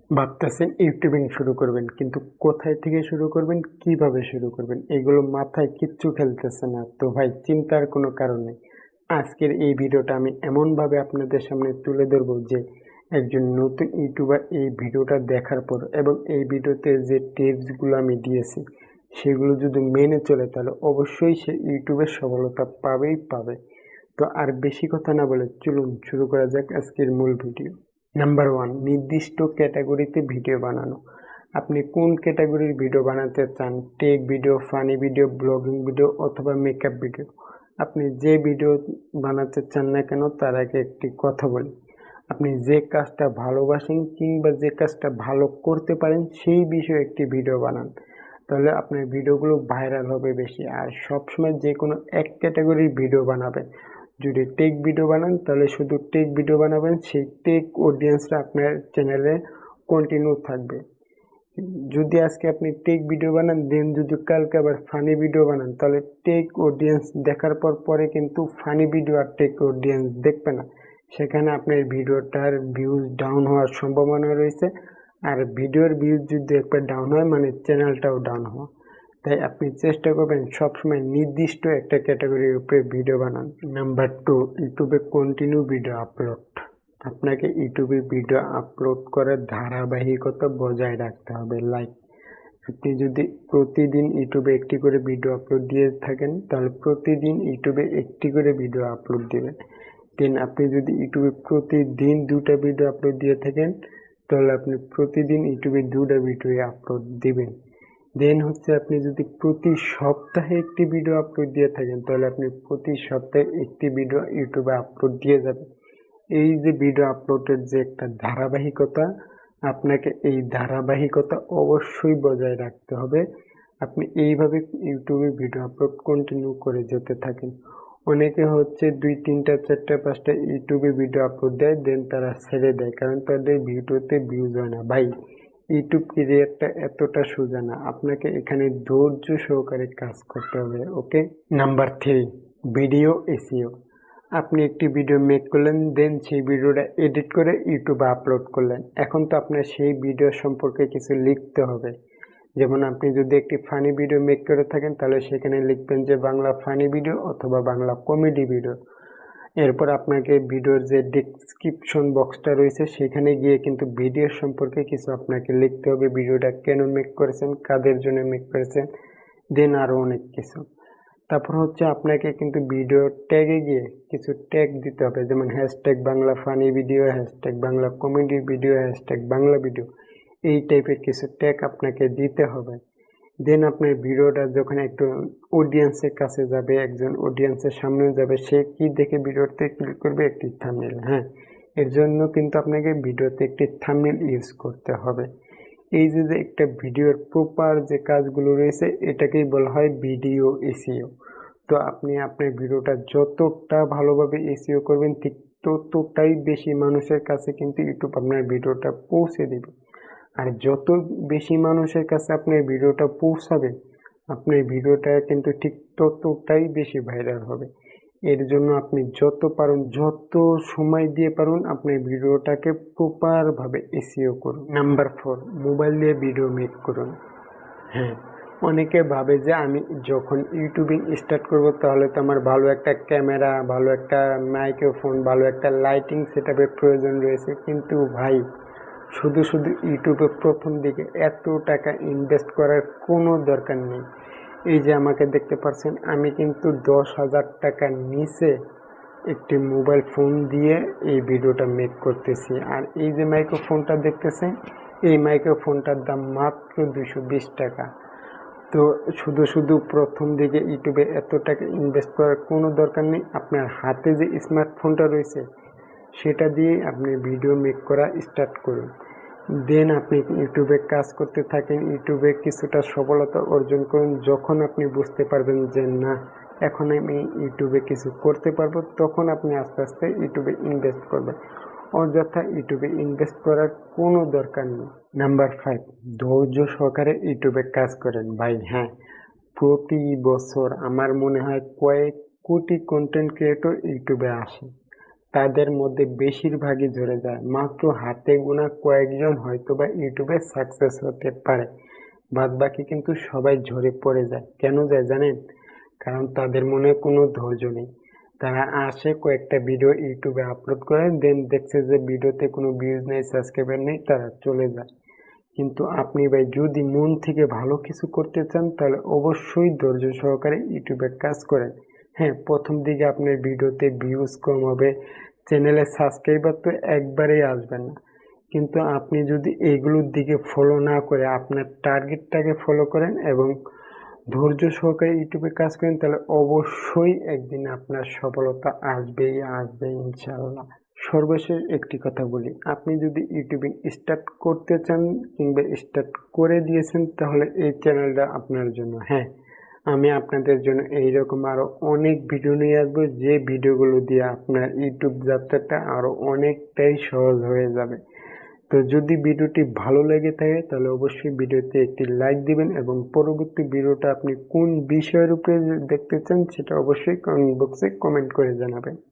ভাবতেছেন ইউটিউবিং শুরু করবেন, কিন্তু কোথায় থেকে শুরু করবেন, কিভাবে শুরু করবেন, এগুলো মাথায় কিচ্ছু খেলতেছে না। তো ভাই, চিন্তার কোনো কারণ নেই। আজকের এই ভিডিওটা আমি এমনভাবে আপনাদের সামনে তুলে ধরবো যে একজন নতুন ইউটিউবার এই ভিডিওটা দেখার পর এবং এই ভিডিওতে যে টিপসগুলো আমি দিয়েছি সেগুলো যদি মেনে চলে তাহলে অবশ্যই সে ইউটিউবের সফলতা পাবেই পাবে। তো আর বেশি কথা না বলে চলুন শুরু করা যাক আজকের মূল ভিডিও। নাম্বার ওয়ান, নির্দিষ্ট ক্যাটাগরিতে ভিডিও বানানো। আপনি কোন ক্যাটাগরির ভিডিও বানাতে চান? Take video, funny video, blogging video অথবা মেকআপ ভিডিও? আপনি যে ভিডিও বানাতে চান না কেন তার আগে একটি কথা বলি। আপনি যে কাজটা ভালোবাসেন কিংবা যে কাজটা ভালো করতে পারেন সেই বিষয়ে একটি ভিডিও বানান, তাহলে আপনার ভিডিওগুলো ভাইরাল হবে বেশি। আর সবসময় যে কোনো এক ক্যাটাগরির ভিডিও বানাবেন। যদি টেক ভিডিও বানান তাহলে শুধু টেক ভিডিও বানাবেন, সেই টেক অডিয়েন্সরা আপনার চ্যানেলে কন্টিনিউ থাকবে। যদি আজকে আপনি টেক ভিডিও বানান দেন যদি কালকে আবার ফানি ভিডিও বানান তাহলে টেক অডিয়েন্স দেখার পর পরে কিন্তু ফানি ভিডিও আর টেক অডিয়েন্স দেখবে না। সেখানে আপনার ভিডিওটার ভিউজ ডাউন হওয়ার সম্ভাবনা রয়েছে। আর ভিডিওর ভিউজ যদি একবার ডাউন হয় মানে চ্যানেলটাও ডাউন হওয়া। তাই আপনি চেষ্টা করবেন সবসময় নির্দিষ্ট একটা ক্যাটাগরির উপরে ভিডিও বানান। নাম্বার টু, ইউটিউবে কন্টিনিউ ভিডিও আপলোড। আপনাকে ইউটিউবে ভিডিও আপলোড করার ধারাবাহিকতা বজায় রাখতে হবে। লাইক, আপনি যদি প্রতিদিন ইউটিউবে একটি করে ভিডিও আপলোড দিয়ে থাকেন তাহলে প্রতিদিন ইউটিউবে একটি করে ভিডিও আপলোড দিবেন। দেন আপনি যদি ইউটিউবে প্রতিদিন দুটা ভিডিও আপলোড দিয়ে থাকেন তাহলে আপনি প্রতিদিন ইউটিউবে দুটা ভিডিও আপলোড দিবেন। দেন হচ্ছে আপনি যদি প্রতি সপ্তাহে একটি ভিডিও আপলোড দিয়ে থাকেন তাহলে আপনি প্রতি সপ্তাহে একটি ভিডিও ইউটিউবে আপলোড দিয়ে যাবেন। এই যে ভিডিও আপলোডের যে একটা ধারাবাহিকতা, আপনাকে এই ধারাবাহিকতা অবশ্যই বজায় রাখতে হবে। আপনি এইভাবে ইউটিউবে ভিডিও আপলোড কন্টিনিউ করে যেতে থাকেন। অনেকে হচ্ছে 2, 3টা, 4টা, 5টা ইউটিউবে ভিডিও আপলোড দেয় দেন তারা ছেড়ে দেয়, কারণ তাদের ভিডিওতে ভিউজ হয় না। ভাই, ইউটিউব ক্যারিয়ারটা এতটা সোজা না, আপনাকে এখানে ধৈর্য সহকারে কাজ করতে হবে। Okay. Number three, video SEO. আপনি একটি ভিডিও মেক করলেন দেন সেই ভিডিওটা এডিট করে ইউটিউবে আপলোড করলেন। এখন তো আপনার সেই ভিডিও সম্পর্কে কিছু লিখতে হবে। যেমন আপনি যদি একটি ফানি ভিডিও মেক করে থাকেন তাহলে সেখানে লিখবেন যে বাংলা ফানি ভিডিও অথবা বাংলা কমেডি ভিডিও। এরপর আপনাকে ভিডিওর যে ডেসক্রিপশন বক্সটা রয়েছে সেখানে গিয়ে কিন্তু ভিডিও সম্পর্কে কিছু আপনাকে লিখতে হবে। ভিডিওটা কেন মেক করেছেন, কাদের জন্য মেক করেছেন, দেন আরও অনেক কিছু। তারপর হচ্ছে আপনাকে কিন্তু ভিডিও ট্যাগে গিয়ে কিছু ট্যাগ দিতে হবে, যেমন hashtag Bangla funny video, hashtag Bangla comedy video, hashtag Bangla video. এই টাইপের কিছু ট্যাগ আপনাকে দিতে হবে। দেন আপনার ভিডিওটা যখন একটু অডিয়েন্সের কাছে যাবে, একজন অডিয়েন্সের সামনে যাবে, সে কি দেখে ভিডিওতে ক্লিক করবে? একটি থাম্বনেল। হ্যাঁ, এর জন্য কিন্তু আপনাকে ভিডিওতে একটি থাম্বনেল ইউজ করতে হবে। এই যে একটা ভিডিওর প্রপার যে কাজগুলো রয়েছে এটাকেই বলা হয় ভিডিও এসইও। তো আপনি আপনার ভিডিওটা যতটা ভালোভাবে এসইও করবেন ঠিক ততটাই বেশি মানুষের কাছে কিন্তু ইউটিউব আপনার ভিডিওটা পৌঁছে দেবে। আর যত বেশি মানুষের কাছে আপনার ভিডিওটা পৌঁছাবে আপনার ভিডিওটা কিন্তু ঠিক ততটাই বেশি ভাইরাল হবে। এর জন্য আপনি যত পারুন, যত সময় দিয়ে পারুন আপনার ভিডিওটাকে প্রপারভাবে এসইও করুন। নাম্বার ফোর, মোবাইল দিয়ে ভিডিও মেক করুন। হ্যাঁ, অনেকে ভাবে যে আমি যখন ইউটিউবিং স্টার্ট করব তাহলে তো আমার ভালো একটা ক্যামেরা, ভালো একটা মাইক্রোফোন, ভালো একটা লাইটিং সেটআপের প্রয়োজন রয়েছে। কিন্তু ভাই, শুধু শুধু ইউটিউবে প্রথম দিকে এত টাকা ইনভেস্ট করার কোনো দরকার নেই। এই যে আমাকে দেখতে পাচ্ছেন, আমি কিন্তু 10,000 টাকার নিচে একটি মোবাইল ফোন দিয়ে এই ভিডিওটা মেক করতেছি। আর এই যে মাইক্রোফোনটা দেখতেছেন, এই মাইক্রোফোনটার দাম মাত্র 220 টাকা। তো শুধু শুধু প্রথম দিকে ইউটিউবে এত টাকা ইনভেস্ট করার কোনো দরকার নেই। আপনার হাতে যে স্মার্টফোনটা রয়েছে সেটা দিয়ে আপনি ভিডিও মেক করা স্টার্ট করুন। দেন আপনি ইউটিউবে কাজ করতে থাকেন, ইউটিউবে কিছুটা সফলতা অর্জন করুন। যখন আপনি বুঝতে পারবেন যে না, এখন আমি ইউটিউবে কিছু করতে পারবো, তখন আপনি আস্তে আস্তে ইউটিউবে ইনভেস্ট করবেন। অযথা ইউটিউবে ইনভেস্ট করার কোনো দরকার নেই। নাম্বার ফাইভ, ধৈর্য সহকারে ইউটিউবে কাজ করেন। ভাই হ্যাঁ, প্রতি বছর আমার মনে হয় কয়েক কোটি কন্টেন্ট ক্রিয়েটর ইউটিউবে আসে। তাদের মধ্যে বেশিরভাগই ঝরে যায়। মাত্র হাতে গোনা কয়েকজন হয়তোবা ইউটিউবে সাকসেস হতে পারে, বাদবাকি কিন্তু সবাই ঝরে পড়ে যায়। কেন যায় জানেন? কারণ তাদের মনে কোনো ধৈর্য নেই। তারা আসে, কয়েকটা ভিডিও ইউটিউবে আপলোড করে, দেন দেখছে যে ভিডিওতে কোনো ভিউজ নেই, সাবস্ক্রাইবার নেই, তারা চলে যায়। কিন্তু আপনি ভাই যদি মন থেকে ভালো কিছু করতে চান তাহলে অবশ্যই ধৈর্য সহকারে ইউটিউবে কাজ করেন। হ্যাঁ, প্রথম দিকে আপনার ভিডিওতে ভিউজ কম হবে, চ্যানেলে সাবস্ক্রাইবার তো একবারেই আসবে না। কিন্তু আপনি যদি এইগুলোর দিকে ফলো না করে আপনার টার্গেটটাকে ফলো করেন এবং ধৈর্য সহকারে ইউটিউবে কাজ করেন, তাহলে অবশ্যই একদিন আপনার সফলতা আসবেই আসবে ইনশাল্লাহ। সর্বশেষ একটি কথা বলি, আপনি যদি ইউটিউবিং স্টার্ট করতে চান কিংবা স্টার্ট করে দিয়েছেন তাহলে এই চ্যানেলটা আপনার জন্য। হ্যাঁ, আমি আপনাদের জন্য এইরকম আরও অনেক ভিডিও নিয়ে আসবো, যে ভিডিওগুলো দিয়ে আপনার ইউটিউব যাত্রাটা আরও অনেকটাই সহজ হয়ে যাবে। তো যদি ভিডিওটি ভালো লেগে থাকে তাহলে অবশ্যই ভিডিওতে একটি লাইক দিবেন এবং পরবর্তী ভিডিওটা আপনি কোন বিষয়ের উপরে দেখতে চান সেটা অবশ্যই কমেন্ট বক্সে কমেন্ট করে জানাবেন।